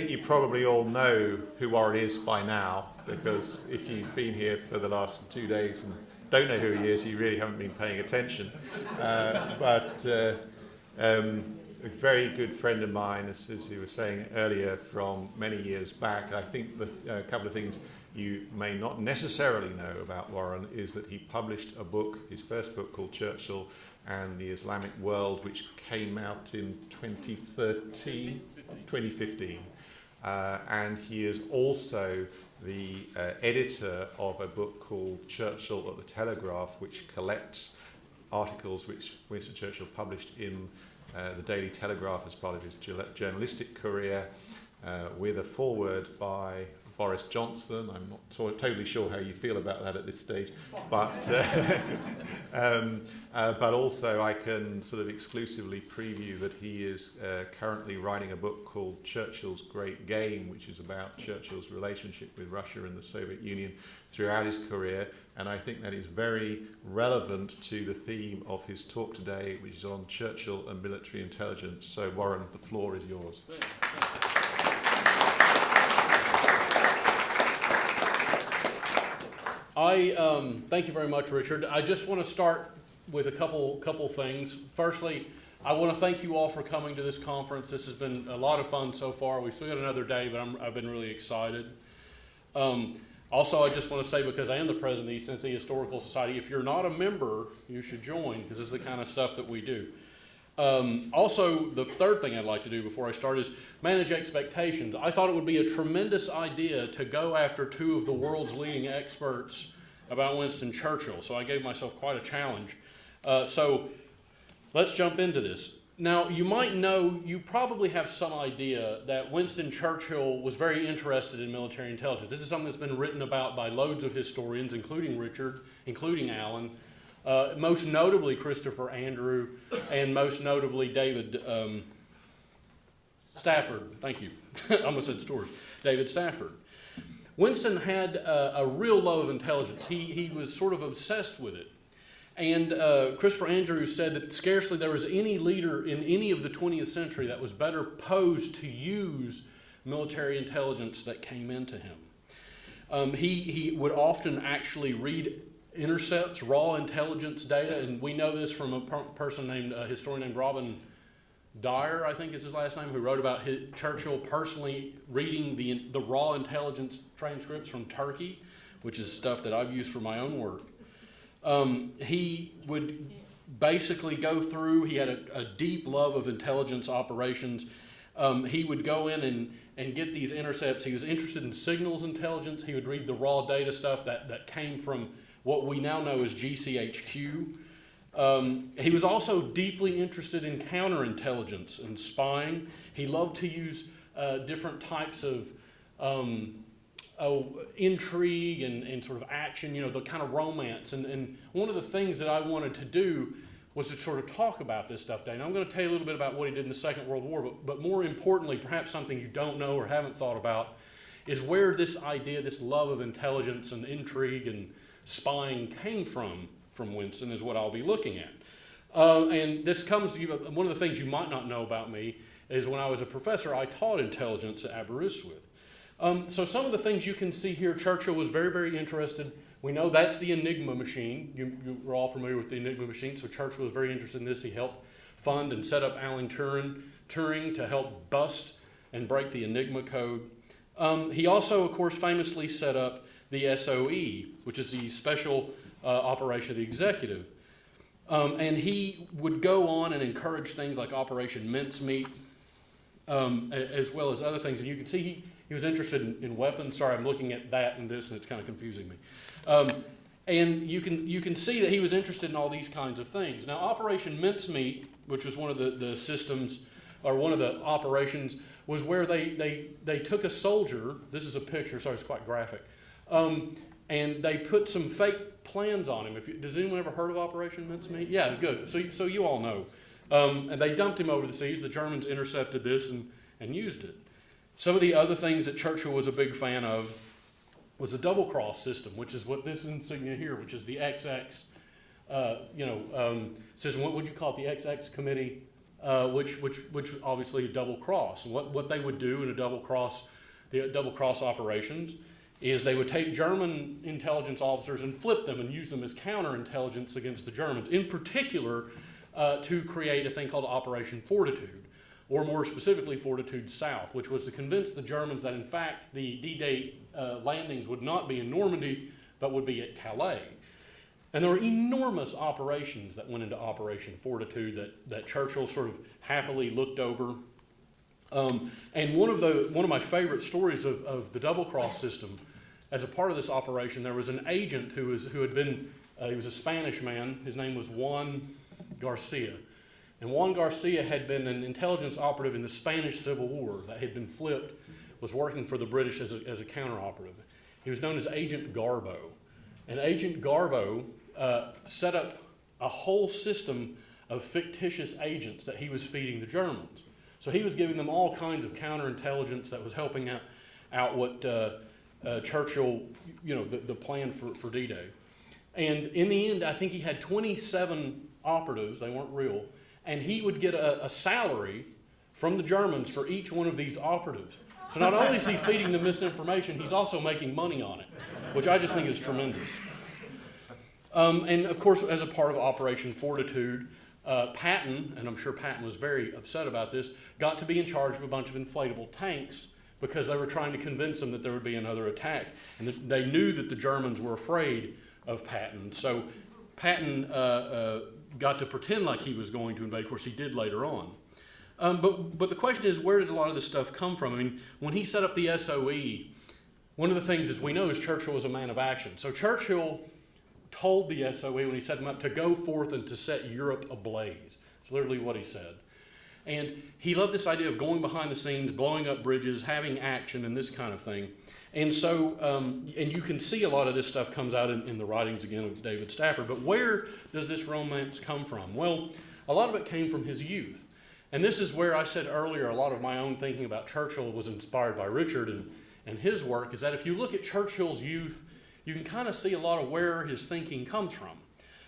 think you probably all know who Warren is by now, because if you've been here for the last 2 days and don't know who he is, you really haven't been paying attention. But a very good friend of mine, as he was saying earlier, from many years back. I think a couple of things you may not necessarily know about Warren is that he published a book, his first book, called Churchill and the Islamic World, which came out in 2015. And he is also the editor of a book called Churchill at the Telegraph, which collects articles which Winston Churchill published in the Daily Telegraph as part of his journalistic career, with a foreword by Boris Johnson. I'm not totally sure how you feel about that at this stage, but also I can sort of exclusively preview that he is currently writing a book called Churchill's Great Game, which is about Churchill's relationship with Russia and the Soviet Union throughout his career, and I think that is very relevant to the theme of his talk today, which is on Churchill and military intelligence. So Warren, the floor is yours. Thank you very much, Richard. I just want to start with a couple things. Firstly, I want to thank you all for coming to this conference. This has been a lot of fun so far. We've still got another day, but I've been really excited. Also, I just want to say, because I am the president of the East Tennessee Historical Society, if you're not a member, you should join, because this is the kind of stuff that we do. Also, the third thing I'd like to do before I start is manage expectations. I thought it would be a tremendous idea to go after two of the world's leading experts about Winston Churchill, so I gave myself quite a challenge. So let's jump into this. Now, you might know, you probably have some idea that Winston Churchill was very interested in military intelligence. This is something that's been written about by loads of historians, including Richard, including Alan, most notably Christopher Andrew, and most notably David Stafford. Thank you. I almost said Storrs. David Stafford. Winston had a real love of intelligence. He was sort of obsessed with it. And Christopher Andrews said that scarcely there was any leader in any of the 20th century that was better posed to use military intelligence that came into him. He would often actually read intercepts, raw intelligence data, and we know this from a person named, a historian named Robin Dyer, I think is his last name, who wrote about Churchill personally reading the raw intelligence transcripts from Turkey, which is stuff that I've used for my own work. He would basically go through, he had a deep love of intelligence operations. He would go in and get these intercepts. He was interested in signals intelligence. He would read the raw data stuff that came from what we now know as GCHQ. He was also deeply interested in counterintelligence and spying. He loved to use different types of intrigue and sort of action, the kind of romance. And one of the things that I wanted to do was to sort of talk about this stuff today. And I'm going to tell you a little bit about what he did in the Second World War, but more importantly, perhaps something you don't know or haven't thought about, is where this idea, this love of intelligence and intrigue and spying came from Winston, is what I'll be looking at. And this comes, one of the things you might not know about me is when I was a professor, I taught intelligence at Aberystwyth. So some of the things you can see here, Churchill was very, very interested. We know that's the Enigma machine. You're all familiar with the Enigma machine, so Churchill was very interested in this. He helped fund and set up Alan Turing to help bust and break the Enigma code. He also, of course, famously set up the SOE, which is the Special Operation of the Executive. And he would go on and encourage things like Operation Mincemeat, as well as other things. And you can see he was interested in weapons. Sorry, I'm looking at that and this, and it's kind of confusing me. And you can see that he was interested in all these kinds of things. Now, Operation Mincemeat, which was one of the systems, or one of the operations, was where they took a soldier. This is a picture, sorry, it's quite graphic. And they put some fake plans on him. Does anyone ever heard of Operation Mincemeat? Yeah, good. So you all know. And they dumped him over the seas. The Germans intercepted this and used it. Some of the other things that Churchill was a big fan of was the double cross system, which is what this insignia here, which is the XX system. What would you call it? The XX committee? which obviously a double cross. And what they would do in the double cross operations is they would take German intelligence officers and flip them and use them as counterintelligence against the Germans, in particular to create a thing called Operation Fortitude, or more specifically Fortitude South, which was to convince the Germans that in fact the D-Day landings would not be in Normandy, but would be at Calais. And there were enormous operations that went into Operation Fortitude that Churchill sort of happily looked over. And one of my favorite stories of the double cross system, as a part of this operation, there was an agent who had been he was a Spanish man. His name was Juan Garcia, and Juan Garcia had been an intelligence operative in the Spanish Civil War that had been flipped, was working for the British as a counter operative. He was known as Agent Garbo, and Agent Garbo set up a whole system of fictitious agents that he was feeding the Germans. So he was giving them all kinds of counterintelligence that was helping out what Churchill, the plan for D-Day. And in the end, I think he had 27 operatives, they weren't real, and he would get a salary from the Germans for each one of these operatives. So not only is he feeding them misinformation, he's also making money on it, which I just think is tremendous. And of course, as a part of Operation Fortitude, Patton, and I'm sure Patton was very upset about this, got to be in charge of a bunch of inflatable tanks because they were trying to convince them that there would be another attack. And they knew that the Germans were afraid of Patton. So Patton got to pretend like he was going to invade. Of course, he did later on. But the question is, where did a lot of this stuff come from? I mean, when he set up the SOE, one of the things, as we know, is Churchill was a man of action. So Churchill told the SOE when he set them up to go forth and to set Europe ablaze. It's literally what he said. And he loved this idea of going behind the scenes, blowing up bridges, having action, and this kind of thing. And so, and you can see a lot of this stuff comes out in the writings again of David Stafford. But where does this romance come from? Well, a lot of it came from his youth. And this is where I said earlier a lot of my own thinking about Churchill was inspired by Richard and his work, is that if you look at Churchill's youth, you can kind of see a lot of where his thinking comes from.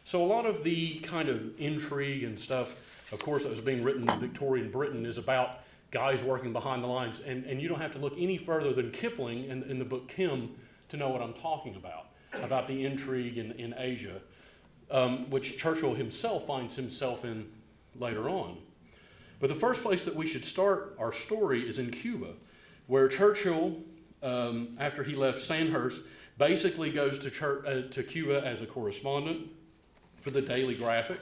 So a lot of the kind of intrigue and stuff, of course, that was being written in Victorian Britain is about guys working behind the lines. And you don't have to look any further than Kipling in the book Kim to know what I'm talking about the intrigue in Asia, which Churchill himself finds himself in later on. But the first place that we should start our story is in Cuba, where Churchill, after he left Sandhurst, basically goes to Cuba as a correspondent for the Daily Graphic.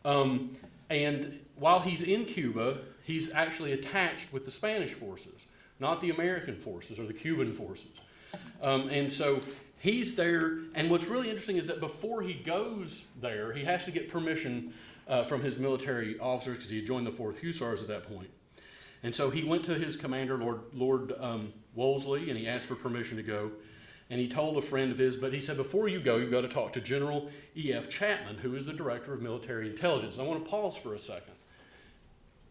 And while he's in Cuba, he's actually attached with the Spanish forces, not the American forces or the Cuban forces. And so he's there, and what's really interesting is that before he goes there, he has to get permission from his military officers, because he had joined the 4th Hussars at that point. And so he went to his commander, Lord Wolseley, and he asked for permission to go. And he told a friend of his, but he said, before you go, you've got to talk to General E.F. Chapman, who is the director of military intelligence. And I want to pause for a second.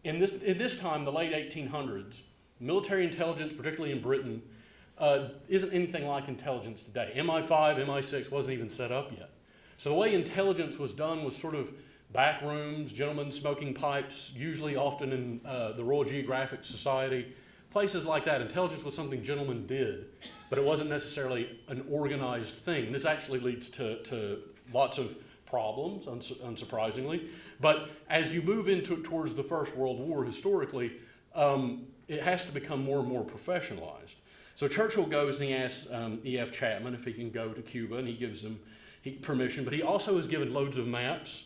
In this time, the late 1800s, military intelligence, particularly in Britain, isn't anything like intelligence today. MI5, MI6 wasn't even set up yet. So the way intelligence was done was sort of back rooms, gentlemen smoking pipes, usually often in the Royal Geographic Society, places like that. Intelligence was something gentlemen did, but it wasn't necessarily an organized thing. And this actually leads to lots of problems, unsurprisingly. But as you move towards the First World War, historically, it has to become more and more professionalized. So Churchill goes and he asks E.F. Chapman if he can go to Cuba, and he gives him permission. But he also is given loads of maps.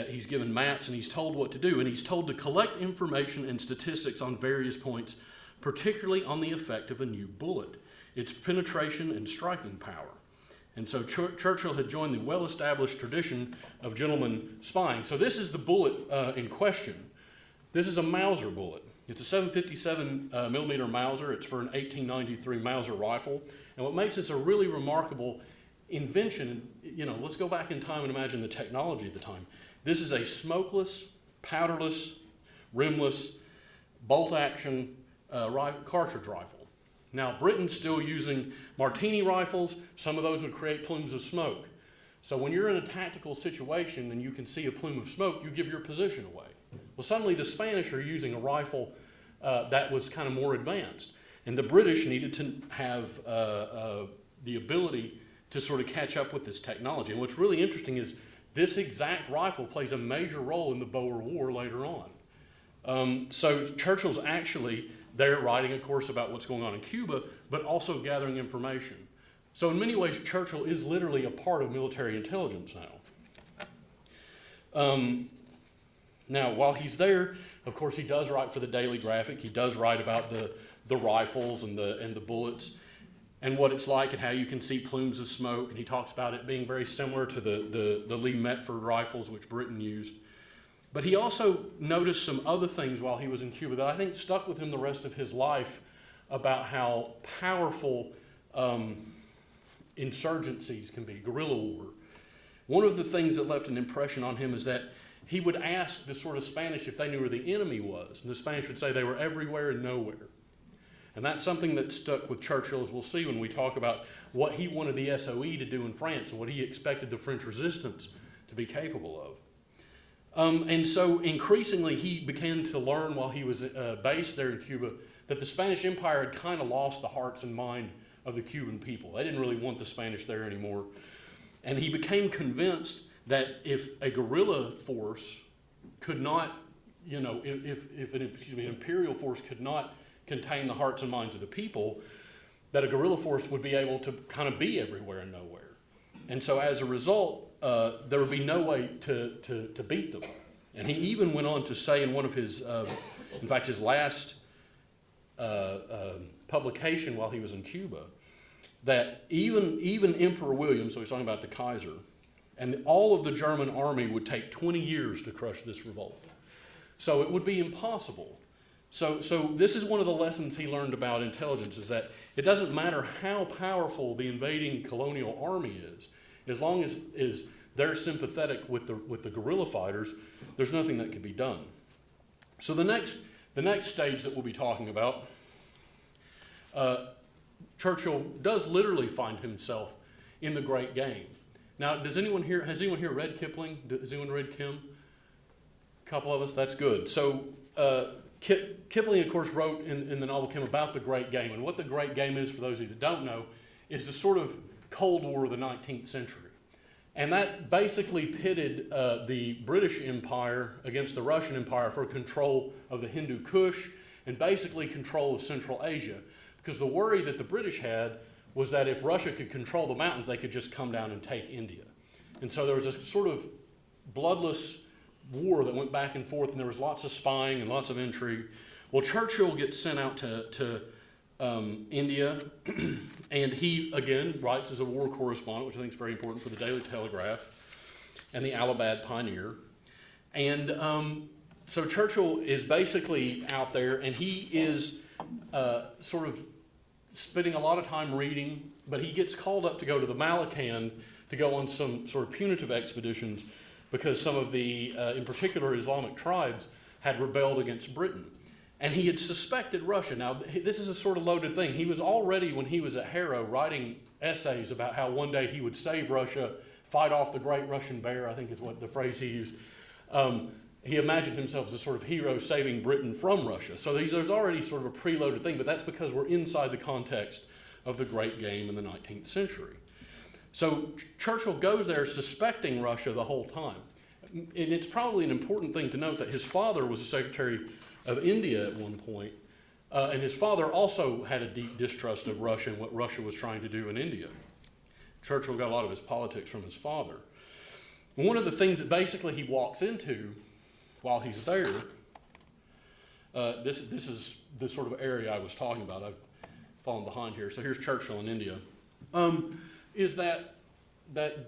He's given maps, and he's told what to do. And he's told to collect information and statistics on various points, particularly on the effect of a new bullet, its penetration and striking power. And so Churchill had joined the well-established tradition of gentlemen spying. So this is the bullet in question. This is a Mauser bullet. It's a 757 millimeter Mauser. It's for an 1893 Mauser rifle. And what makes this a really remarkable invention, let's go back in time and imagine the technology at the time. This is a smokeless, powderless, rimless, bolt-action cartridge rifle. Now, Britain's still using Martini rifles. Some of those would create plumes of smoke. So when you're in a tactical situation and you can see a plume of smoke, you give your position away. Well, suddenly the Spanish are using a rifle that was kind of more advanced. And the British needed to have the ability to sort of catch up with this technology. And what's really interesting is this exact rifle plays a major role in the Boer War later on. So Churchill's actually there writing, of course, about what's going on in Cuba, but also gathering information. So in many ways, Churchill is literally a part of military intelligence now. Now, while he's there, of course, he does write for the Daily Graphic. He does write about the rifles and the bullets and what it's like and how you can see plumes of smoke. And he talks about it being very similar to the Lee Metford rifles, which Britain used. But he also noticed some other things while he was in Cuba that I think stuck with him the rest of his life about how powerful insurgencies can be, guerrilla war. One of the things that left an impression on him is that he would ask the sort of Spanish if they knew where the enemy was. And the Spanish would say they were everywhere and nowhere. And that's something that stuck with Churchill, as we'll see when we talk about what he wanted the SOE to do in France and what he expected the French resistance to be capable of. And so increasingly he began to learn while he was based there in Cuba that the Spanish Empire had kind of lost the hearts and mind of the Cuban people. They didn't really want the Spanish there anymore. And he became convinced that if a guerrilla force could not, if an imperial force could not contain the hearts and minds of the people, that a guerrilla force would be able to kind of be everywhere and nowhere. And so as a result, there would be no way to beat them. And he even went on to say in one of his, in fact, his last publication while he was in Cuba, that even Emperor William, so he's talking about the Kaiser, and all of the German army would take 20 years to crush this revolt. So it would be impossible. So this is one of the lessons he learned about intelligence, is that it doesn't matter how powerful the invading colonial army is, as long as they're sympathetic with the guerrilla fighters, there's nothing that can be done. So the next stage that we'll be talking about, Churchill does literally find himself in the Great Game. Now, has anyone here read Kipling? Has anyone read Kim? A couple of us, that's good. So Kipling, of course, wrote in the novel Kim about the Great Game. And what the Great Game is, for those of you that don't know, is the sort of Cold War of the 19th century. And that basically pitted the British Empire against the Russian Empire for control of the Hindu Kush and basically control of Central Asia. Because the worry that the British had was that if Russia could control the mountains, they could just come down and take India. And so there was a sort of bloodless war that went back and forth, and there was lots of spying and lots of intrigue. Well, Churchill gets sent out to India, and he, again, writes as a war correspondent, which I think is very important for the Daily Telegraph and the Allahabad Pioneer. And so Churchill is basically out there, and he is sort of spending a lot of time reading, but he gets called up to go to the Malakand to go on some sort of punitive expeditions because some of the, in particular, Islamic tribes had rebelled against Britain. And he had suspected Russia. Now, this is a sort of loaded thing. He was already, when he was at Harrow, writing essays about how one day he would save Russia, fight off the great Russian bear, I think is what the phrase he used. He imagined himself as a sort of hero saving Britain from Russia. So there's already sort of a preloaded thing, but that's because we're inside the context of the Great Game in the 19th century. So Churchill goes there suspecting Russia the whole time. And it's probably an important thing to note that his father was the Secretary of India at one point, and his father also had a deep distrust of Russia and what Russia was trying to do in India. Churchill got a lot of his politics from his father. And one of the things that basically he walks into while he's there, this is the sort of area I was talking about. I've fallen behind here. So here's Churchill in India. Is that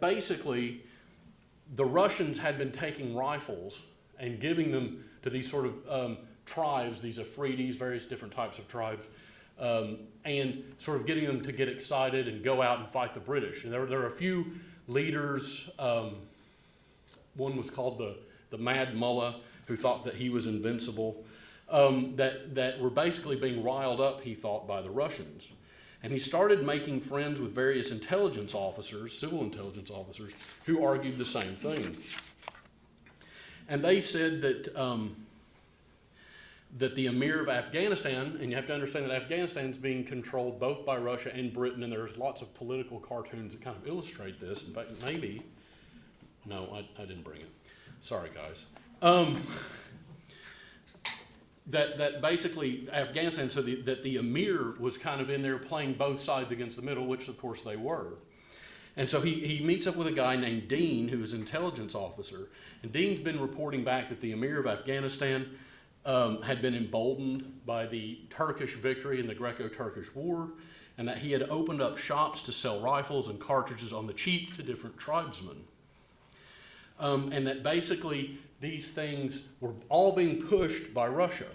basically the Russians had been taking rifles and giving them to these sort of tribes, these Afridis, various different types of tribes, and sort of getting them to get excited and go out and fight the British. And there are a few leaders. One was called the Mad Mullah, who thought that he was invincible, that were basically being riled up, he thought, by the Russians. And he started making friends with various intelligence officers, civil intelligence officers, who argued the same thing. And they said that that the Emir of Afghanistan, and you have to understand that Afghanistan is being controlled both by Russia and Britain, and there's lots of political cartoons that kind of illustrate this. In fact, maybe, no, I didn't bring it. Sorry, guys. That basically Afghanistan, so that the Emir was kind of in there playing both sides against the middle, which of course they were. And so he meets up with a guy named Dean, who is an intelligence officer. And Dean's been reporting back that the Emir of Afghanistan had been emboldened by the Turkish victory in the Greco-Turkish War, and that he had opened up shops to sell rifles and cartridges on the cheap to different tribesmen. And that basically these things were all being pushed by Russia.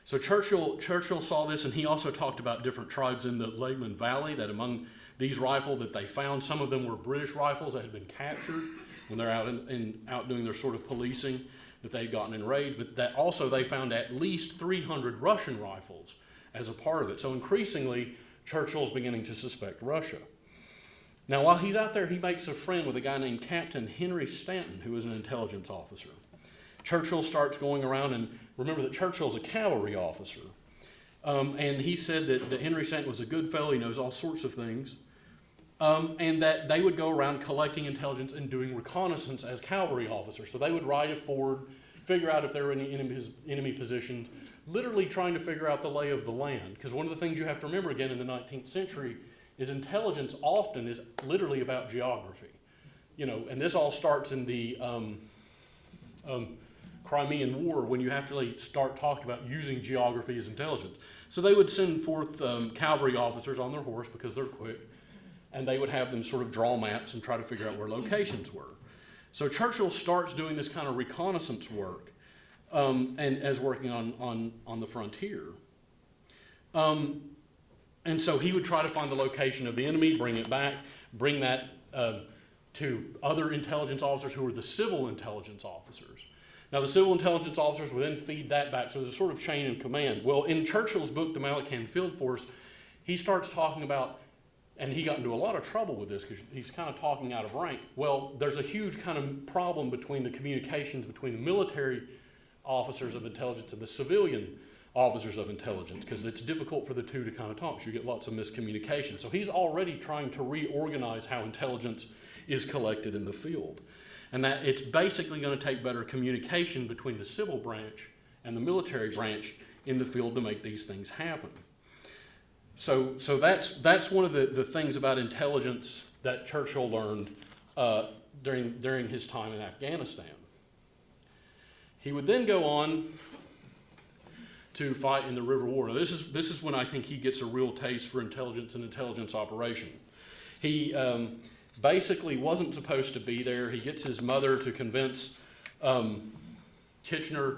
So Churchill saw this, and he also talked about different tribes in the Lehman Valley, that among these rifles that they found, some of them were British rifles that had been captured when they're out doing their sort of policing, that they'd gotten in raids, but that also they found at least 300 Russian rifles as a part of it. So increasingly, Churchill's beginning to suspect Russia. Now, while he's out there, he makes a friend with a guy named Captain Henry Stanton, who is an intelligence officer. Churchill starts going around, and remember that Churchill's a cavalry officer. And he said that Henry Stanton was a good fellow, he knows all sorts of things, and that they would go around collecting intelligence and doing reconnaissance as cavalry officers. So they would ride it forward, figure out if there were any enemy positions, literally trying to figure out the lay of the land. Because one of the things you have to remember again in the 19th century is intelligence often is literally about geography. You know, and this all starts in the Crimean War, when you have to really start talking about using geography as intelligence. So they would send forth cavalry officers on their horse because they're quick, and they would have them sort of draw maps and try to figure out where locations were. So Churchill starts doing this kind of reconnaissance work, and as working on the frontier. And so he would try to find the location of the enemy, bring it back, bring that to other intelligence officers who were the civil intelligence officers. Now, the civil intelligence officers would then feed that back, so there's a sort of chain of command. Well, in Churchill's book, The Malacan Field Force, he starts talking about, and he got into a lot of trouble with this because he's kind of talking out of rank. Well, there's a huge kind of problem between the communications between the military officers of intelligence and the civilian officers of intelligence, because it's difficult for the two to kind of talk, so you get lots of miscommunication. So he's already trying to reorganize how intelligence is collected in the field. And that it's basically going to take better communication between the civil branch and the military branch in the field to make these things happen. So that's one of the things about intelligence that Churchill learned during his time in Afghanistan. He would then go on to fight in the River War. Now, this is when I think he gets a real taste for intelligence and intelligence operation. He basically wasn't supposed to be there. He gets his mother to convince Kitchener,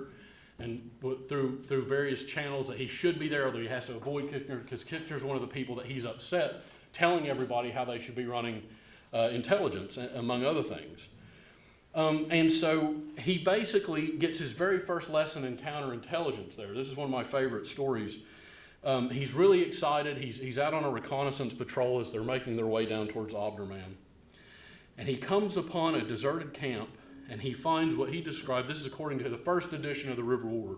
and through various channels, that he should be there, although he has to avoid Kitchener because Kitchener's one of the people that he's upset, telling everybody how they should be running intelligence, among other things. And so he basically gets his very first lesson in counterintelligence there. This is one of my favorite stories. He's really excited. He's out on a reconnaissance patrol as they're making their way down towards Omdurman. And he comes upon a deserted camp, and he finds what he described, this is according to the first edition of the River War,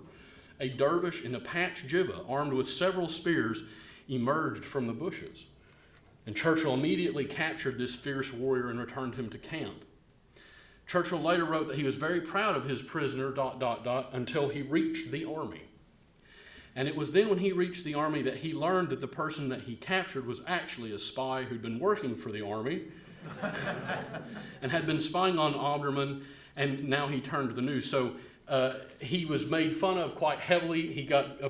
a dervish in a patch jibba, armed with several spears, emerged from the bushes. And Churchill immediately captured this fierce warrior and returned him to camp. Churchill later wrote that he was very proud of his prisoner, ... until he reached the army. And it was then when he reached the army that he learned that the person that he captured was actually a spy who'd been working for the army and had been spying on Omdurman, and now he turned to the news. So he was made fun of quite heavily. He got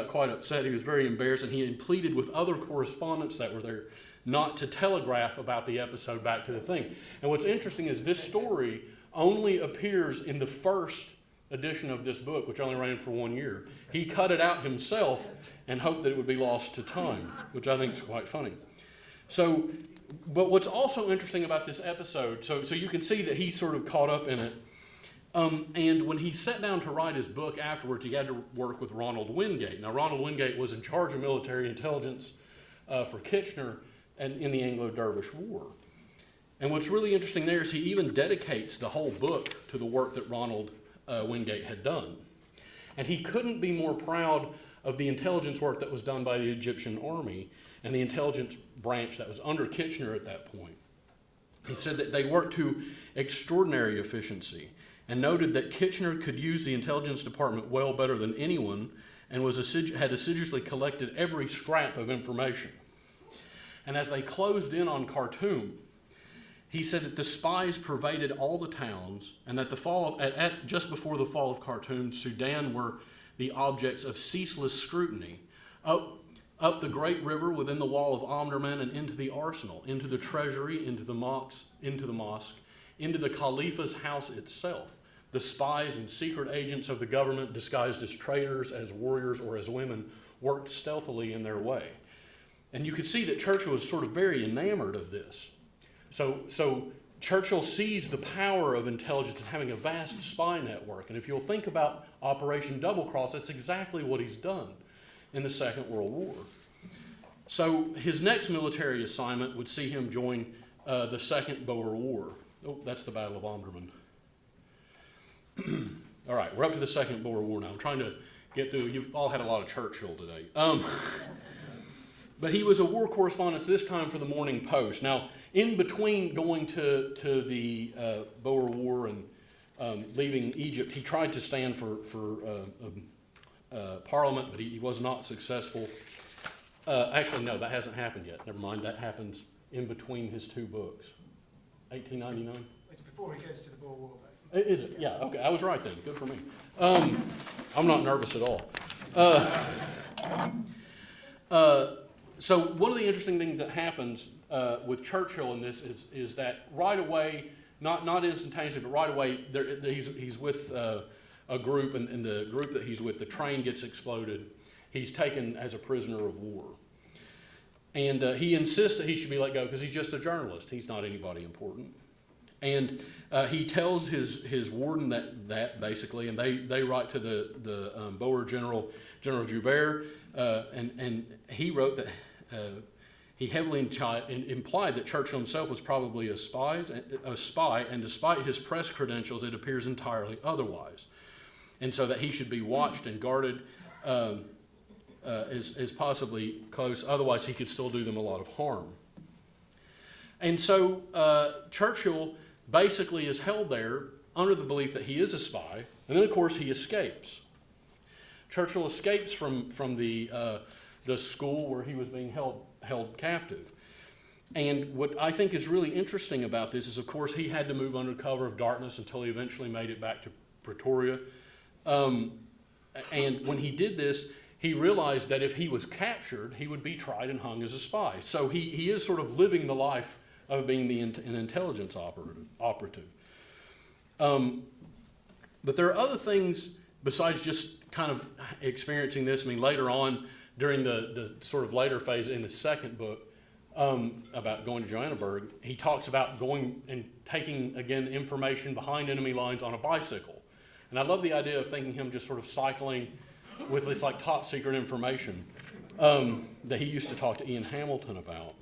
quite upset. He was very embarrassed, and he pleaded with other correspondents that were there not to telegraph about the episode back to the thing. And what's interesting is this story only appears in the first edition of this book, which only ran for 1 year. He cut it out himself and hoped that it would be lost to time, which I think is quite funny. So, but what's also interesting about this episode, so you can see that he's sort of caught up in it. And when he sat down to write his book afterwards, he had to work with Ronald Wingate. Now, Ronald Wingate was in charge of military intelligence for Kitchener and in the Anglo-Dervish War. And what's really interesting there is he even dedicates the whole book to the work that Ronald Wingate had done. And he couldn't be more proud of the intelligence work that was done by the Egyptian army and the intelligence branch that was under Kitchener at that point. He said that they worked to extraordinary efficiency and noted that Kitchener could use the intelligence department well better than anyone and had assiduously collected every scrap of information. And as they closed in on Khartoum, he said that the spies pervaded all the towns and that just before the fall of Khartoum, Sudan were the objects of ceaseless scrutiny. Up the great river within the wall of Omdurman and into the arsenal, into the treasury, into the mosque, into the Khalifa's house itself. The spies and secret agents of the government, disguised as traders, as warriors, or as women, worked stealthily in their way. And you could see that Churchill was sort of very enamored of this. So Churchill sees the power of intelligence and having a vast spy network. And if you'll think about Operation Double Cross, that's exactly what he's done in the Second World War. So his next military assignment would see him join the Second Boer War. Oh, that's the Battle of Omdurman. All right, we're up to the Second Boer War now. I'm trying to get through. You've all had a lot of Churchill today. But he was a war correspondent this time for the Morning Post. Now, in between going to the Boer War and leaving Egypt, he tried to stand for Parliament, but he was not successful. Actually, no, that hasn't happened yet. Never mind, that happens in between his two books. 1899? It's before he goes to the Boer War, though. Is it? Yeah, okay, I was right then. Good for me. I'm not nervous at all. So one of the interesting things that happens with Churchill in this is that right away, not instantaneously, but right away, he's with a group, and the group that he's with, the train gets exploded. He's taken as a prisoner of war. And he insists that he should be let go because he's just a journalist. He's not anybody important. And he tells his warden that basically, and they write to the Boer General Joubert, and he wrote that he heavily implied that Churchill himself was probably a spy, and despite his press credentials, it appears entirely otherwise. And so that he should be watched and guarded as possibly close, otherwise he could still do them a lot of harm. And so Churchill basically is held there under the belief that he is a spy, and then of course he escapes. Churchill escapes from the school where he was being held captive. And what I think is really interesting about this is, of course, he had to move under cover of darkness until he eventually made it back to Pretoria. And when he did this, he realized that if he was captured, he would be tried and hung as a spy. So he is sort of living the life of being an intelligence operative. But there are other things besides just kind of experiencing this. I mean, later on, during the sort of later phase in the second book about going to Johannesburg, he talks about going and taking, again, information behind enemy lines on a bicycle. And I love the idea of thinking him just sort of cycling with this like top secret information that he used to talk to Ian Hamilton about.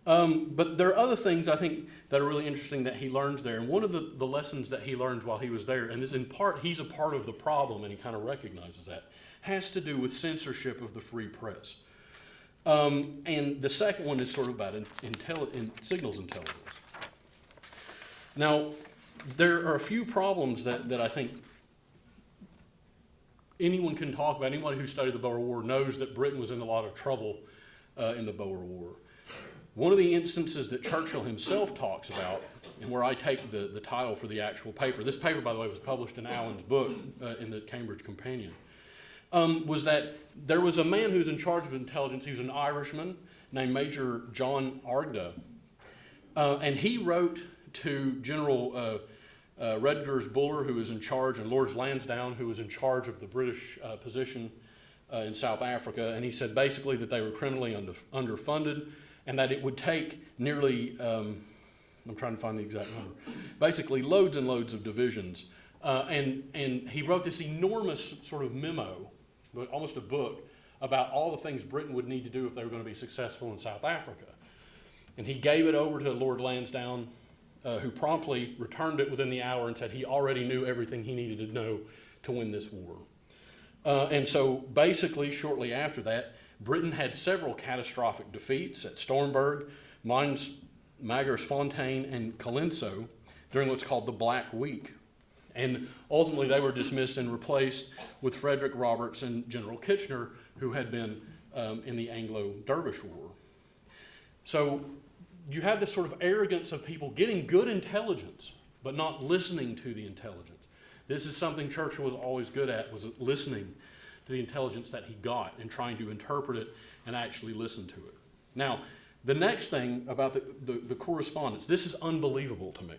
But there are other things I think that are really interesting that he learns there. And one of the lessons that he learns while he was there, and this in part, he's a part of the problem and he kind of recognizes that, has to do with censorship of the free press. And the second one is sort of about signals intelligence. Now, there are a few problems that I think anyone can talk about. Anyone who studied the Boer War knows that Britain was in a lot of trouble in the Boer War. One of the instances that Churchill himself talks about, and where I take the title for the actual paper, this paper, by the way, was published in Allen's book in the Cambridge Companion, was that there was a man who was in charge of intelligence. He was an Irishman named Major John Ardagh, and he wrote to General Rutgers Buller, who was in charge, and Lord Lansdowne, who was in charge of the British position in South Africa, and he said basically that they were criminally underfunded, and that it would take nearly, I'm trying to find the exact number, basically loads and loads of divisions. And he wrote this enormous sort of memo, almost a book, about all the things Britain would need to do if they were going to be successful in South Africa. And he gave it over to Lord Lansdowne, who promptly returned it within the hour and said he already knew everything he needed to know to win this war. And so basically, shortly after that, Britain had several catastrophic defeats at Stormberg, Mines, Magersfontein, and Colenso during what's called the Black Week. And ultimately, they were dismissed and replaced with Frederick Roberts and General Kitchener, who had been in the Anglo-Dervish War. So you have this sort of arrogance of people getting good intelligence, but not listening to the intelligence. This is something Churchill was always good at, was listening to the intelligence that he got and trying to interpret it and actually listen to it. Now, the next thing about the correspondence, this is unbelievable to me.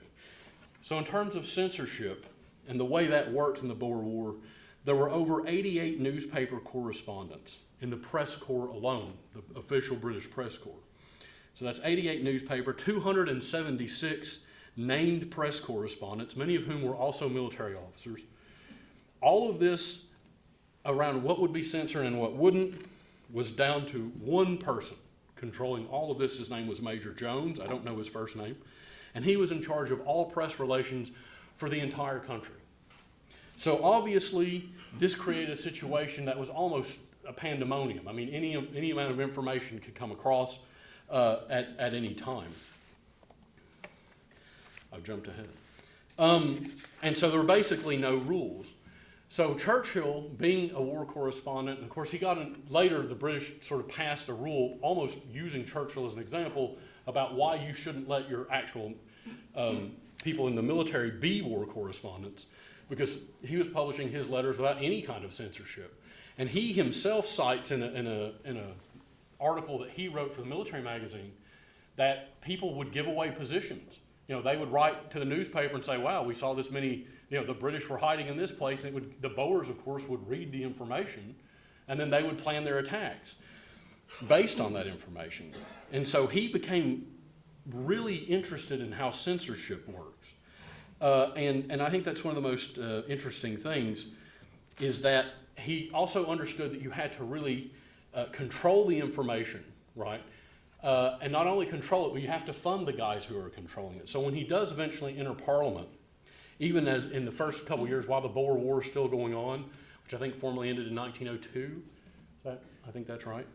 So in terms of censorship and the way that worked in the Boer War, there were over 88 newspaper correspondents in the press corps alone, the official British press corps. So that's 88 newspaper, 276 named press correspondents, many of whom were also military officers. All of this around what would be censored and what wouldn't was down to one person controlling all of this. His name was Major Jones. I don't know his first name. And he was in charge of all press relations for the entire country. So obviously, this created a situation that was almost a pandemonium. I mean, any amount of information could come across at any time. I've jumped ahead. And so there were basically no rules. So Churchill, being a war correspondent, and of course he got later the British sort of passed a rule, almost using Churchill as an example, about why you shouldn't let your actual people in the military be war correspondents, because he was publishing his letters without any kind of censorship. And he himself cites in an article that he wrote for the military magazine that people would give away positions. You know, they would write to the newspaper and say, wow, we saw this many, you know, the British were hiding in this place. And the Boers, of course, would read the information, and then they would plan their attacks based on that information. And so he became really interested in how censorship works. And I think that's one of the most interesting things, is that he also understood that you had to really control the information, right? And not only control it, but you have to fund the guys who are controlling it. So when he does eventually enter Parliament, even as in the first couple of years while the Boer War is still going on, which I think formally ended in 1902, I think that's right,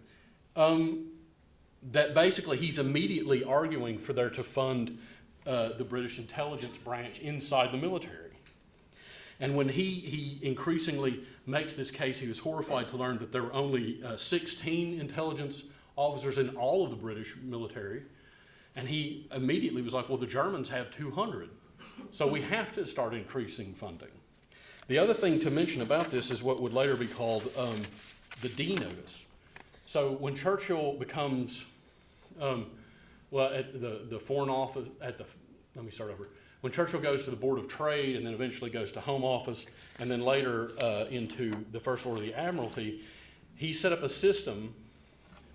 that basically he's immediately arguing for there to fund the British intelligence branch inside the military. And when he increasingly makes this case, he was horrified to learn that there were only 16 intelligence officers in all of the British military. And he immediately was like, well, the Germans have 200. So we have to start increasing funding. The other thing to mention about this is what would later be called the D notice. So when Churchill becomes, at the Foreign Office, let me start over. When Churchill goes to the Board of Trade and then eventually goes to Home Office and then later into the First Lord of the Admiralty, he set up a system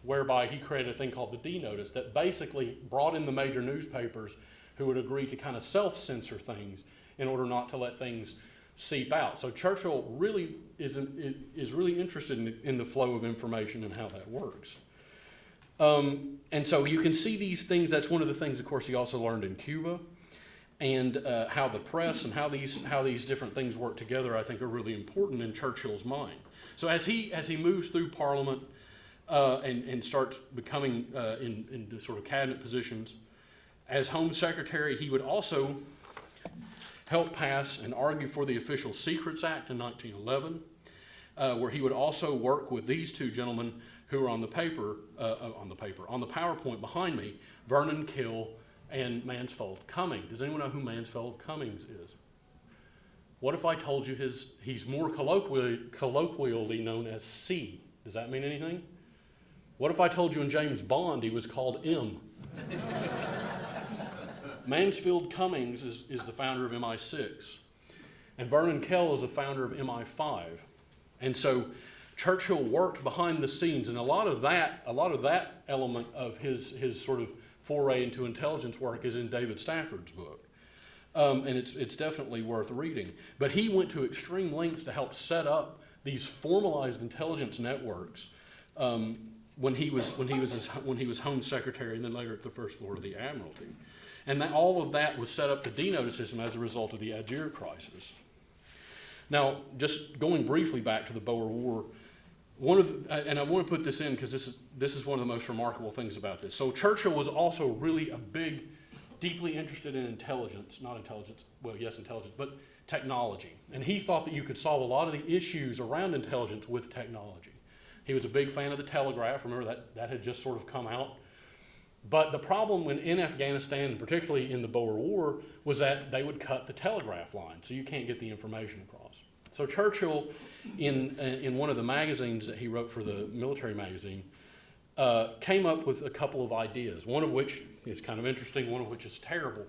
whereby he created a thing called the D notice that basically brought in the major newspapers who would agree to kind of self-censor things in order not to let things seep out. So Churchill really is really interested in the flow of information and how that works. And so you can see these things. That's one of the things, of course, he also learned in Cuba, and how the press and how these different things work together, I think, are really important in Churchill's mind. So as he moves through Parliament and starts becoming into sort of cabinet positions, as Home Secretary, he would also help pass and argue for the Official Secrets Act in 1911, where he would also work with these two gentlemen who are on the PowerPoint behind me, Vernon Kill and Mansfield Cumming. Does anyone know who Mansfield Cummings is? What if I told you he's more colloquially known as C? Does that mean anything? What if I told you in James Bond he was called M? Mansfield Cummings is the founder of MI6, and Vernon Kell is the founder of MI5. And so Churchill worked behind the scenes, and a lot of that element of his sort of foray into intelligence work is in David Stafford's book. And it's definitely worth reading. But he went to extreme lengths to help set up these formalized intelligence networks when he was Home Secretary and then later at the First Lord of the Admiralty. And all of that was set up, the D notice system, as a result of the Algiers crisis. Now, just going briefly back to the Boer War, and I want to put this in because this is one of the most remarkable things about this. So Churchill was also really deeply interested in intelligence, but technology. And he thought that you could solve a lot of the issues around intelligence with technology. He was a big fan of the telegraph. Remember that had just sort of come out. But the problem in Afghanistan, and particularly in the Boer War, was that they would cut the telegraph line, so you can't get the information across. So Churchill, in one of the magazines that he wrote for the military magazine, came up with a couple of ideas, one of which is kind of interesting, one of which is terrible.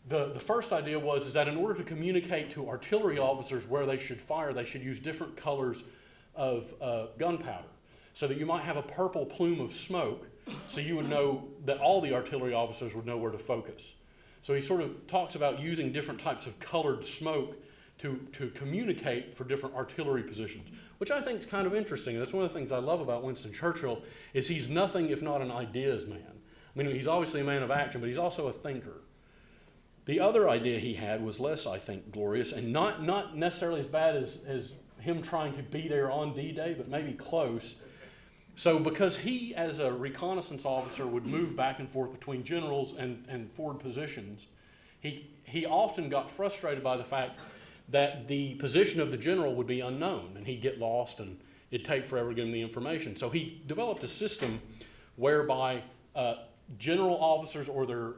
The first idea was that in order to communicate to artillery officers where they should fire, they should use different colors of gunpowder, so that you might have a purple plume of smoke, so you would know that all the artillery officers would know where to focus. So he sort of talks about using different types of colored smoke to communicate for different artillery positions, which I think is kind of interesting. That's one of the things I love about Winston Churchill is he's nothing if not an ideas man. I mean, he's obviously a man of action, but he's also a thinker. The other idea he had was less, I think, glorious, and not necessarily as bad as him trying to be there on D-Day, but maybe close. So because he, as a reconnaissance officer, would move back and forth between generals and forward positions, he often got frustrated by the fact that the position of the general would be unknown, and he'd get lost, and it'd take forever to get him the information. So he developed a system whereby general officers or their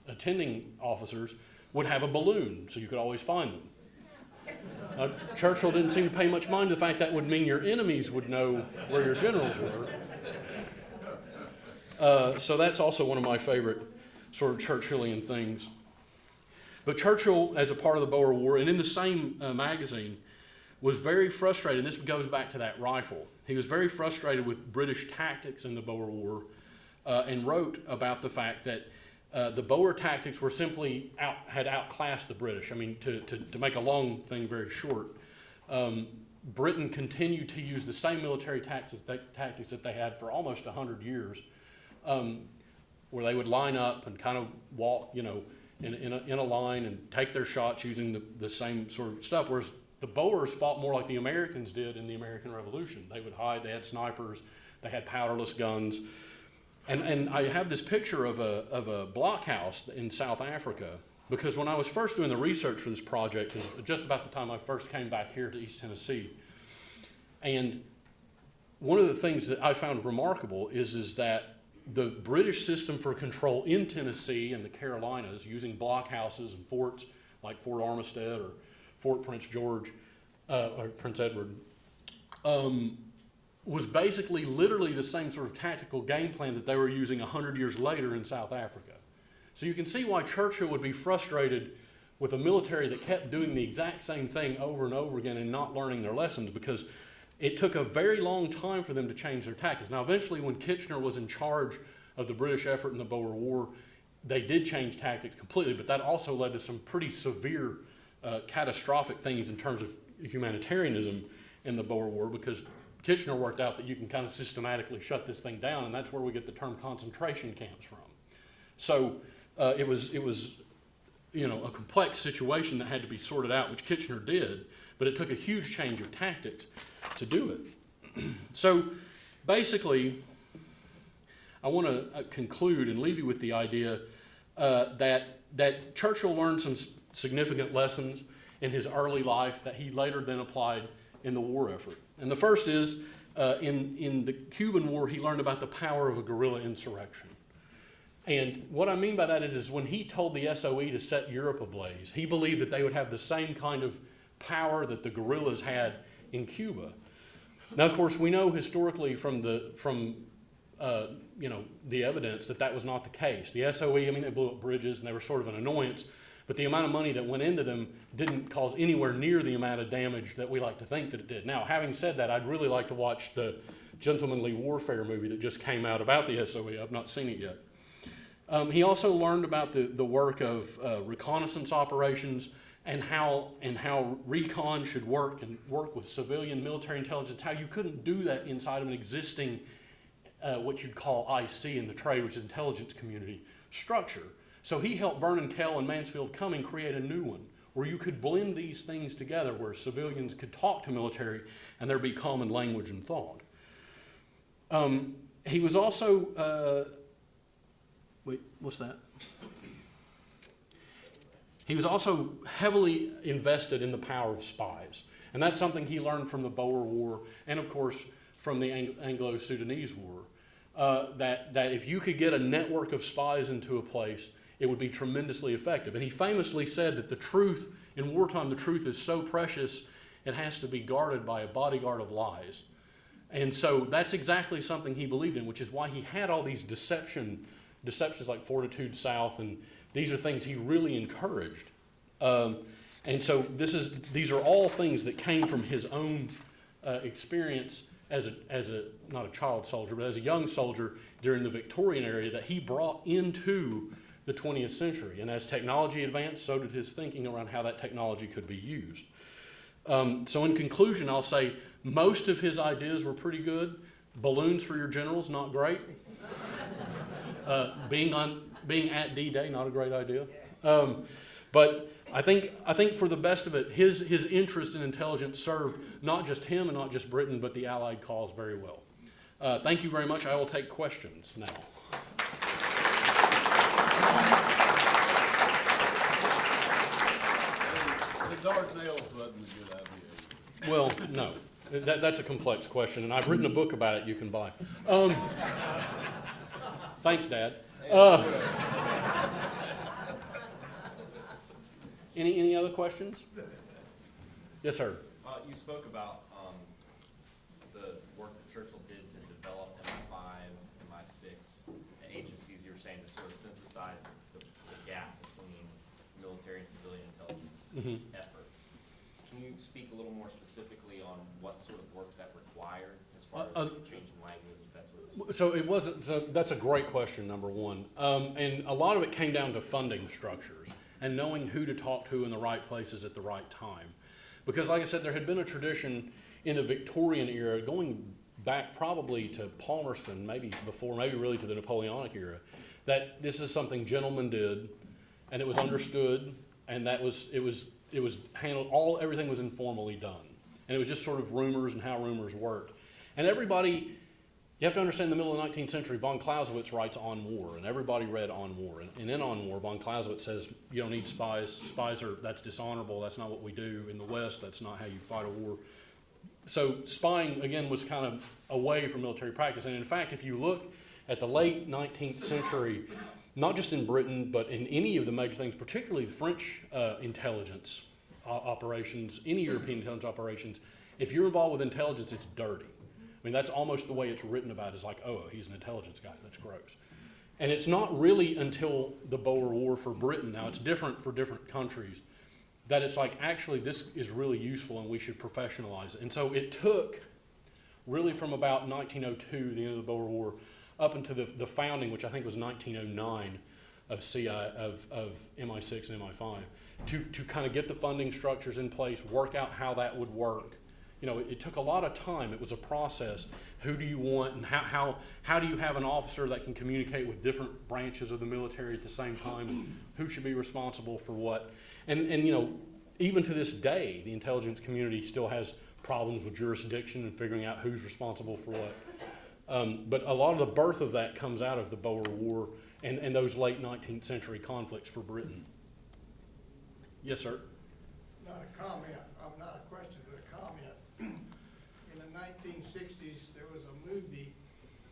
attending officers would have a balloon, so you could always find them. Churchill didn't seem to pay much mind to the fact that would mean your enemies would know where your generals were. So that's also one of my favorite sort of Churchillian things. But Churchill, as a part of the Boer War, and in the same magazine, was very frustrated, and this goes back to that rifle. He was very frustrated with British tactics in the Boer War and wrote about the fact that the Boer tactics were simply had outclassed the British. I mean, to make a long thing very short, Britain continued to use the same military tactics that they had for almost 100 years, where they would line up and kind of walk, in a line and take their shots using the same sort of stuff, whereas the Boers fought more like the Americans did in the American Revolution. They would hide, they had snipers, they had powderless guns. And I have this picture of a blockhouse in South Africa, because when I was first doing the research for this project, it was just about the time I first came back here to East Tennessee. And one of the things that I found remarkable is that the British system for control in Tennessee and the Carolinas, using blockhouses and forts like Fort Armistead or Fort Prince George or Prince Edward, was basically literally the same sort of tactical game plan that they were using 100 years later in South Africa. So you can see why Churchill would be frustrated with a military that kept doing the exact same thing over and over again and not learning their lessons, because it took a very long time for them to change their tactics. Now, eventually, when Kitchener was in charge of the British effort in the Boer War, they did change tactics completely, but that also led to some pretty severe, catastrophic things in terms of humanitarianism in the Boer War, because Kitchener worked out that you can kind of systematically shut this thing down, and that's where we get the term concentration camps from. So it was a complex situation that had to be sorted out, which Kitchener did, but it took a huge change of tactics to do it. So basically, I want to conclude and leave you with the idea that Churchill learned some significant lessons in his early life that he later then applied in the war effort. And the first is, in the Cuban War, he learned about the power of a guerrilla insurrection. And what I mean by that is when he told the SOE to set Europe ablaze, he believed that they would have the same kind of power that the guerrillas had in Cuba. Now, of course, we know historically from the evidence that was not the case. The SOE, they blew up bridges and they were sort of an annoyance, but the amount of money that went into them didn't cause anywhere near the amount of damage that we like to think that it did. Now, having said that, I'd really like to watch the Gentlemanly Warfare movie that just came out about the SOE. I've not seen it yet. He also learned about the work of reconnaissance operations and how recon should work and work with civilian military intelligence, how you couldn't do that inside of an existing what you'd call IC in the trade, which is intelligence community structure. So he helped Vernon Kell and Mansfield Cumming create a new one, where you could blend these things together, where civilians could talk to military and there'd be common language and thought. He was also, wait, what's that? He was also heavily invested in the power of spies. And that's something he learned from the Boer War and, of course, from the Anglo-Sudanese War. That if you could get a network of spies into a place, it would be tremendously effective. And he famously said that the truth, in wartime, the truth is so precious, it has to be guarded by a bodyguard of lies. And so that's exactly something he believed in, which is why he had all these deceptions like Fortitude South, and these are things he really encouraged. And so these are all things that came from his own experience as a not a child soldier, but as a young soldier during the Victorian era that he brought into the 20th century. And as technology advanced, so did his thinking around how that technology could be used. So in conclusion, I'll say most of his ideas were pretty good. Balloons for your generals, not great. Being at D-Day, not a great idea. But I think for the best of it, his interest in intelligence served not just him and not just Britain, but the Allied cause very well. Thank you very much. I will take questions now. The dark nails wasn't a good idea. Well, no. That's a complex question, and I've written a book about it you can buy. Thanks, Dad. Any other questions? Yes, sir. You spoke about the work that Churchill did to develop MI5, MI6 agencies. You were saying to sort of synthesize the gap between military and civilian intelligence efforts. Can you speak a little more specifically on what sort of work that required as far as changing language, that sort of thing? So it wasn't. So that's a great question, number one, and a lot of it came down to funding structures and knowing who to talk to in the right places at the right time. Because like I said, there had been a tradition in the Victorian era, going back probably to Palmerston, maybe before, maybe really to the Napoleonic era, that this is something gentlemen did, and it was understood, and it was handled, everything was informally done. And it was just sort of rumors and how rumors worked. And everybody, you have to understand, in the middle of the 19th century, von Clausewitz writes On War, and everybody read On War. And in On War, von Clausewitz says, you don't need spies. Spies that's dishonorable. That's not what we do in the West. That's not how you fight a war. So spying, again, was kind of away from military practice. And in fact, if you look at the late 19th century, not just in Britain, but in any of the major things, particularly the French intelligence operations, any European intelligence operations, if you're involved with intelligence, it's dirty. I mean, that's almost the way it's written about, is like, oh, he's an intelligence guy. That's gross. And it's not really until the Boer War for Britain, now it's different for different countries, that it's like, actually, this is really useful and we should professionalize it. And so it took really from about 1902, the end of the Boer War, up into the founding, which I think was 1909, of MI6 and MI5, to kind of get the funding structures in place, work out how that would work. You know, it took a lot of time. It was a process. Who do you want, and how do you have an officer that can communicate with different branches of the military at the same time, and who should be responsible for what? And you know, even to this day, the intelligence community still has problems with jurisdiction and figuring out who's responsible for what. But a lot of the birth of that comes out of the Boer War and those late 19th century conflicts for Britain. Yes, sir? Not a comment, not a question, but a comment. In the 1960s, there was a movie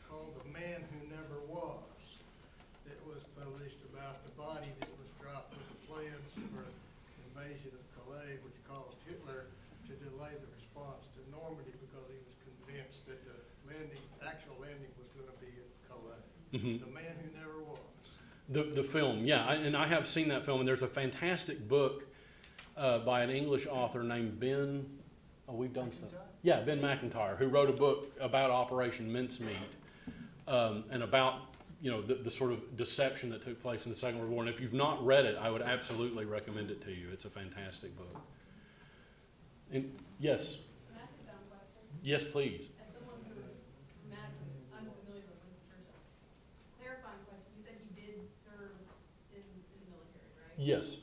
called The Man Who Never Was that was published about the body that was dropped with the plans for the invasion of Calais, which caused Hitler to delay the response to Normandy because he was convinced that the actual landing was going to be at Calais. Mm-hmm. The Man Who Never Was. The film, yeah, and I have seen that film, and there's a fantastic book by an English author named Ben. Oh, we've done stuff. Yeah, Ben McIntyre, who wrote a book about Operation Mincemeat and about the sort of deception that took place in the Second World War. And if you've not read it, I would absolutely recommend it to you. It's a fantastic book. And yes. Can I ask a dumb question? Yes, please. As someone who is dramatically unfamiliar with Winston Churchill, clarifying question. You said he did serve in the military, right? Yes.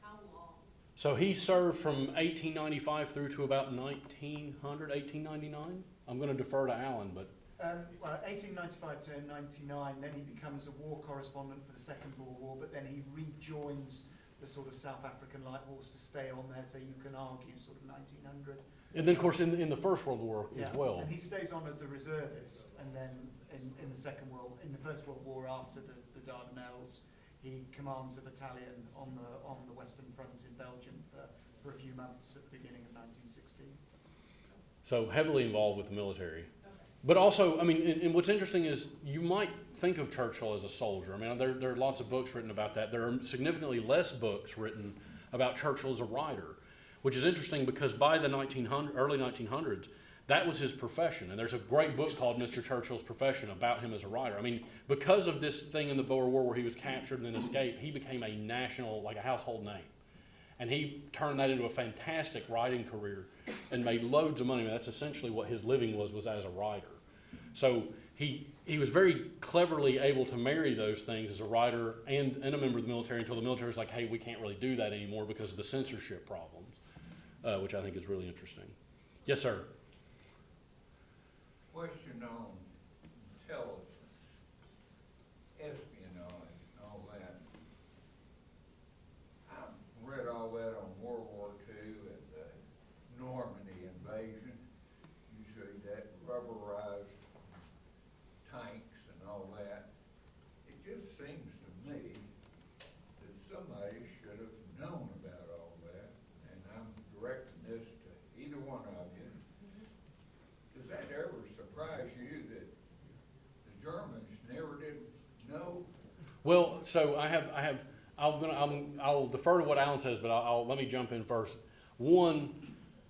How long? So he served from 1895 through to about 1899. I'm going to defer to Alan, but Well, 1895 to 99, then he becomes a war correspondent for the Second World War, but then he rejoins the sort of South African Light Horse to stay on there, so you can argue sort of 1900. and then of course in the First World War Yeah, as well. and he stays on as a reservist, and then in the First World War after the Dardanelles, he commands a battalion on the Western Front in Belgium for a few months at the beginning of 1916. So heavily involved with the military. But also, I mean, and what's interesting is you might think of Churchill as a soldier. I mean, there are lots of books written about that. There are significantly less books written about Churchill as a writer, which is interesting because by the early 1900s, that was his profession. And there's a great book called Mr. Churchill's Profession about him as a writer. I mean, because of this thing in the Boer War where he was captured and then escaped, he became a national, like a household name. And he turned that into a fantastic writing career and made loads of money. I mean, that's essentially what his living was as a writer. So he was very cleverly able to marry those things as a writer and a member of the military until the military was like, hey, we can't really do that anymore because of the censorship problems, which I think is really interesting. Yes, sir. Question on intelligence, espionage, and all that. I've read all that on World War II and the Normandy invasion. You see that rubberized tanks and all that. It just seems to me that somebody should have known about all that, and I'm directing this to either one of you. Does that ever surprise you that the Germans never did know? Well, so I'll defer to what Alan says, but let me jump in first. One,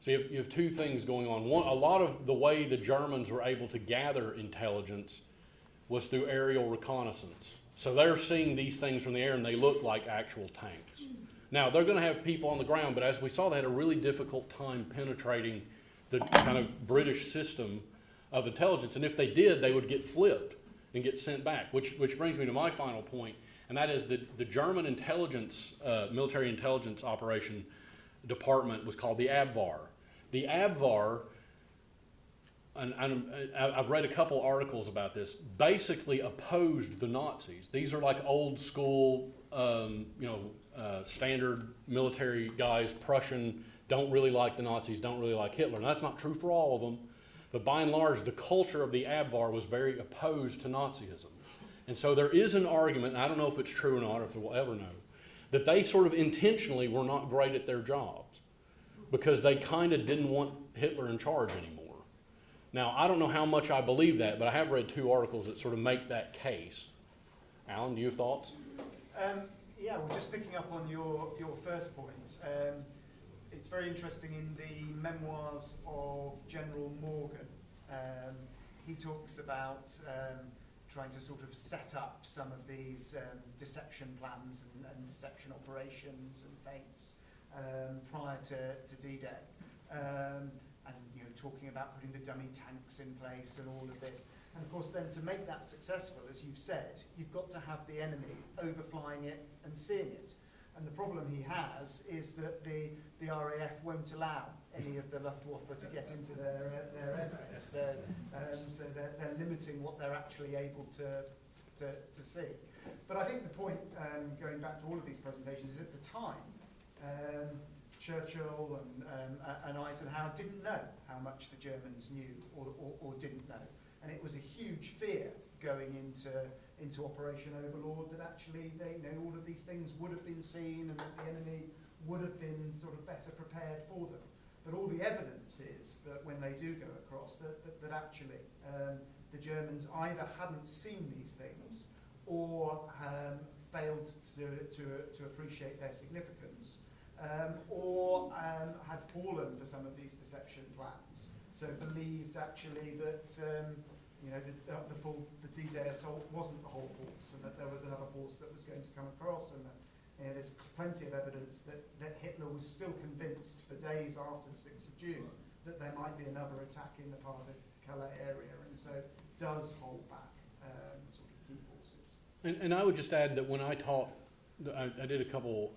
so you have two things going on. One, a lot of the way the Germans were able to gather intelligence was through aerial reconnaissance. So they're seeing these things from the air and they look like actual tanks. Now, they're going to have people on the ground, but as we saw, they had a really difficult time penetrating the kind of British system of intelligence. And if they did, they would get flipped and get sent back, which brings me to my final point, and that is that the German intelligence, military intelligence operation department was called the Abwehr. The Abwehr, and I've read a couple articles about this, basically opposed the Nazis. These are like old school, standard military guys, Prussian, don't really like the Nazis, don't really like Hitler. And that's not true for all of them, but by and large, the culture of the Abwehr was very opposed to Nazism. And so there is an argument, and I don't know if it's true or not, or if we'll ever know, that they sort of intentionally were not great at their jobs because they kind of didn't want Hitler in charge anymore. Now, I don't know how much I believe that, but I have read two articles that sort of make that case. Alan, do you have thoughts? Yeah, well, just picking up on your first point, it's very interesting in the memoirs of General Morgan. He talks about trying to sort of set up some of these deception plans and deception operations and feints prior to D-Day. And talking about putting the dummy tanks in place and all of this. And of course then to make that successful, as you've said, you've got to have the enemy overflying it and seeing it. And the problem he has is that the RAF won't allow any of the Luftwaffe to get into their airspace. So they're limiting what they're actually able to see. But I think the point, going back to all of these presentations, is at the time, Churchill and Eisenhower didn't know how much the Germans knew or didn't know. And it was a huge fear going into Operation Overlord that actually all of these things would have been seen and that the enemy would have been sort of better prepared for them. But all the evidence is that when they do go across, that actually the Germans either hadn't seen these things or failed to appreciate their significance, or had fallen for some of these deception plans. So believed actually that the D-Day assault wasn't the whole force, and that there was another force that was going to come across, and that there's plenty of evidence that Hitler was still convinced for days after the 6th of June that there might be another attack in the Pas-de-Calais area, and so does hold back sort of key forces. And I would just add that when I taught, I did a couple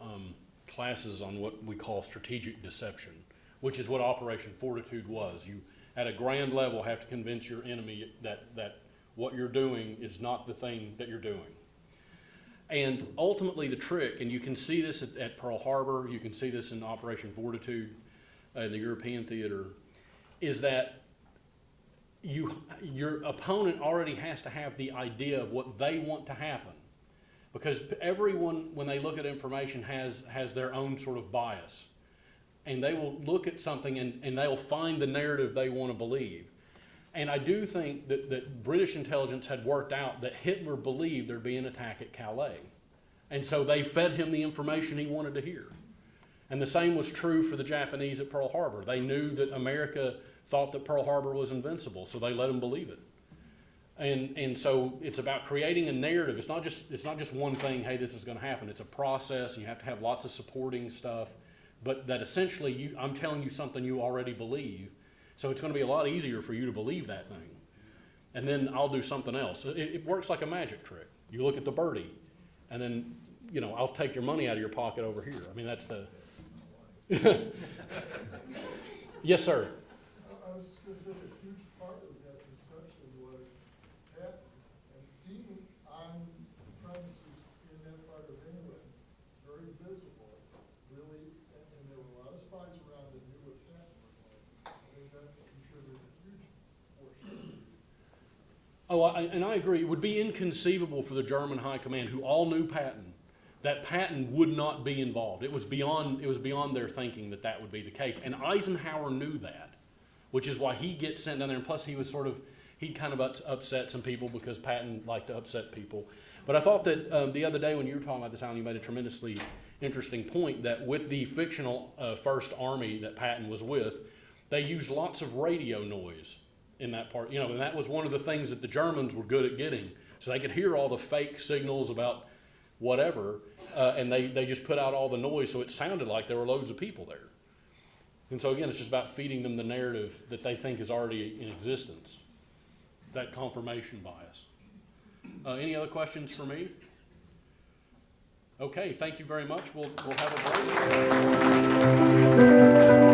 classes on what we call strategic deception, which is what Operation Fortitude was. You, at a grand level, have to convince your enemy that what you're doing is not the thing that you're doing. And ultimately the trick, and you can see this at Pearl Harbor, you can see this in Operation Fortitude, in the European theater, is that your opponent already has to have the idea of what they want to happen. Because everyone, when they look at information, has their own sort of bias. And they will look at something and they'll find the narrative they want to believe. And I do think that British intelligence had worked out that Hitler believed there'd be an attack at Calais. And so they fed him the information he wanted to hear. And the same was true for the Japanese at Pearl Harbor. They knew that America thought that Pearl Harbor was invincible, so they let them believe it. And so it's about creating a narrative. It's not just one thing, hey, this is going to happen. It's a process, and you have to have lots of supporting stuff. But that essentially, I'm telling you something you already believe. So it's going to be a lot easier for you to believe that thing. And then I'll do something else. It works like a magic trick. You look at the birdie, and then, I'll take your money out of your pocket over here. I mean, that's the... Yes, sir. I was just going to say a huge part of that discussion was that being on premises in that part of England, very visible, really, and there were a lot of spies around that knew what Patton was like. I think that contributed a huge portion. Oh, and I agree. It would be inconceivable for the German high command, who all knew Patton, that Patton would not be involved. It was beyond their thinking that would be the case. And Eisenhower knew that, which is why he gets sent down there. And plus he kind of upset some people because Patton liked to upset people. But I thought that the other day when you were talking about this, Alan, you made a tremendously interesting point that with the fictional First Army that Patton was with, they used lots of radio noise in that part. And that was one of the things that the Germans were good at getting. So they could hear all the fake signals about whatever, and they just put out all the noise, so it sounded like there were loads of people there. And so again, it's just about feeding them the narrative that they think is already in existence, that confirmation bias. Any other questions for me? Okay, thank you very much. We'll have a break.